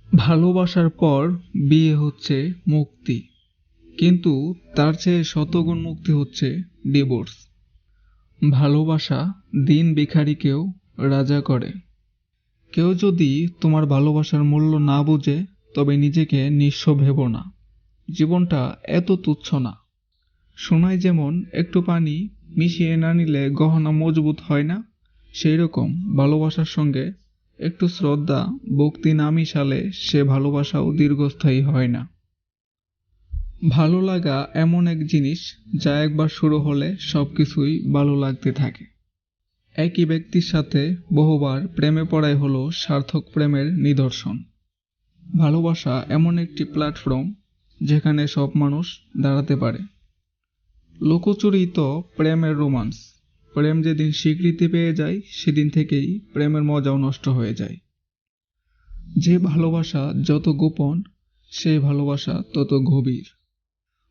ভালোবাসার পর বিয়ে হচ্ছে মুক্তি, কিন্তু তার চেয়ে শতগুণ মুক্তি হচ্ছে ডিভোর্স। ভালোবাসা দিন ভিখারিকেও রাজা করে। কেউ যদি তোমার ভালোবাসার মূল্য না বুঝে তবে নিজেকে নিঃস্ব ভেবো না। জীবনটা এত তুচ্ছ না। সোনায় যেমন একটু পানি মিশিয়ে না নিলে গহনা মজবুত হয় না, সেই রকম ভালোবাসার সঙ্গে একটু শ্রদ্ধা ভক্তি না মিশালে সে ভালোবাসাও দীর্ঘস্থায়ী হয় না। ভালো লাগা এমন এক জিনিস যা একবার শুরু হলে সবকিছুই ভালো লাগতে থাকে। একই ব্যক্তির সাথে বহুবার প্রেমে পড়াই হলো সার্থক প্রেমের নিদর্শন। ভালোবাসা এমন একটি প্ল্যাটফর্ম যেখানে সব মানুষ দাঁড়াতে পারে। লুকোচুরি তো প্রেমের রোমান্স। প্রেম যেদিন স্বীকৃতি পেয়ে যায় সেদিন থেকেই প্রেমের মজাও নষ্ট হয়ে যায়। যে ভালোবাসা যত গোপন, সেই ভালোবাসা তত গভীর।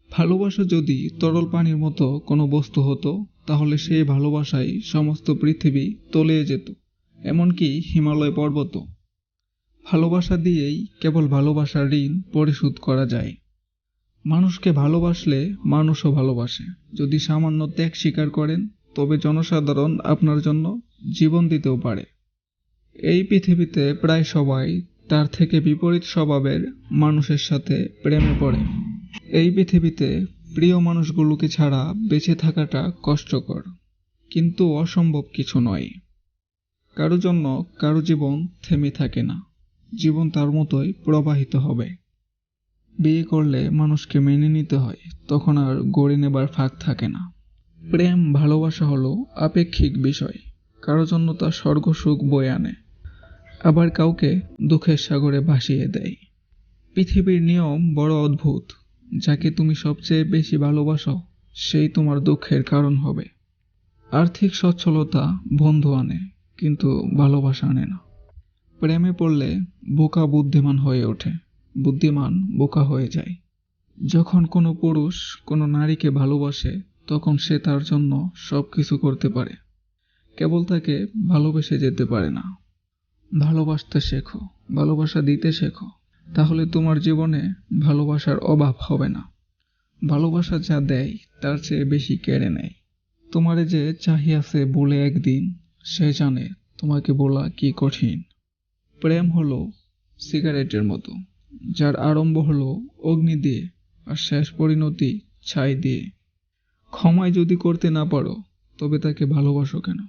ভালোবাসা যদি তরল পানির মতো কোনো বস্তু হতো তাহলে সেই ভালোবাসায় সমস্ত পৃথিবী তলিয়ে যেত, এমনকি হিমালয় পর্বত। ভালোবাসা দিয়েই কেবল ভালোবাসার ঋণ পরিশোধ করা যায়। মানুষকে ভালোবাসলে মানুষও ভালোবাসে। যদি সামান্য ত্যাগ স্বীকার করেন তবে জনসাধারণ আপনার জন্য জীবন দিতেও পারে। এই পৃথিবীতে প্রায় সবাই তার থেকে বিপরীত স্বভাবের মানুষের সাথে প্রেমে পড়ে। এই পৃথিবীতে প্রিয় মানুষগুলোকে ছাড়া বেঁচে থাকাটা কষ্টকর, কিন্তু অসম্ভব কিছু নয়। কারো জন্য কারো জীবন থেমে থাকে না। জীবন তার মতোই প্রবাহিত হবে। বিয়ে করলে মানুষকে মেনে নিতে হয়, তখন আর গড়ে নেবার ফাঁক থাকে না। প্রেম ভালোবাসা হলো আপেক্ষিক বিষয়। কারো জন্য তা স্বর্গ সুখ বয়ে আনে, আবার কাউকে দুঃখের সাগরে ভাসিয়ে দেয়। পৃথিবীর নিয়ম বড় অদ্ভুত। যাকে তুমি সবচেয়ে বেশি ভালোবাসো সেই তোমার দুঃখের কারণ হবে। আর্থিক সচ্ছলতা বন্ধু আনে, কিন্তু ভালোবাসা আনে না। প্রেমে পড়লে বোকা বুদ্ধিমান হয়ে ওঠে, বুদ্ধিমান বোকা হয়ে যায়। যখন কোনো পুরুষ কোনো নারীকে ভালোবাসে তখন সে তার জন্য সবকিছু করতে পারে, কেবল তাকে ভালোবেসে যেতে পারে না। ভালোবাসতে শেখো, ভালোবাসা দিতে শেখো, তাহলে তোমার জীবনে ভালোবাসার অভাব হবে না। ভালোবাসা যা দেয় তার চেয়ে বেশি কেড়ে নেয়। তোমারে যে চাহিয়াছে বলে একদিন, সে জানে তোমাকে বলা কি কঠিন। প্রেম হলো সিগারেটের মতো, যার আরম্ভ হলো অগ্নি দিয়ে আর শেষ পরিণতি ছাই দিয়ে। ক্ষমায় যদি করতে না পারো তবে তাকে ভালোবাসো কেন?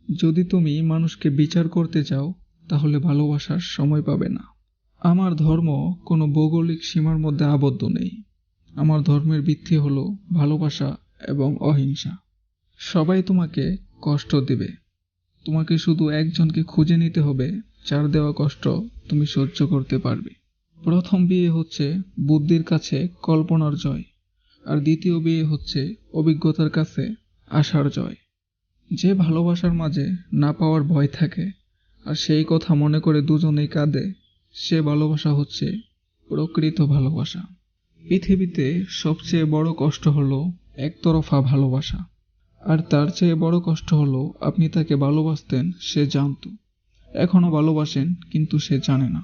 যদি তুমি মানুষকে বিচার করতে চাও তাহলে ভালোবাসার সময় পাবে না। আমার ধর্ম কোনো ভৌগোলিক সীমার মধ্যে আবদ্ধ নেই। আমার ধর্মের ভিত্তি হলো ভালোবাসা এবং অহিংসা। সবাই তোমাকে কষ্ট দেবে, তোমাকে শুধু একজনকে খুঁজে নিতে হবে যার দেওয়া কষ্ট তুমি সহ্য করতে পারবে। প্রথম বিয়ে হচ্ছে বুদ্ধির কাছে কল্পনার জয়, আর দ্বিতীয় বিয়ে হচ্ছে অভিজ্ঞতার কাছে আশার জয়। যে ভালোবাসার মাঝে না পাওয়ার ভয় থাকে আর সেই কথা মনে করে দুজনেই কাঁদে, সে ভালোবাসা হচ্ছে প্রকৃত ভালোবাসা। পৃথিবীতে সবচেয়ে বড় কষ্ট হলো একতরফা ভালোবাসা, আর তার চেয়ে বড় কষ্ট হলো আপনি তাকে ভালোবাসতেন, সে জানতো, এখনো ভালোবাসেন কিন্তু সে জানে না।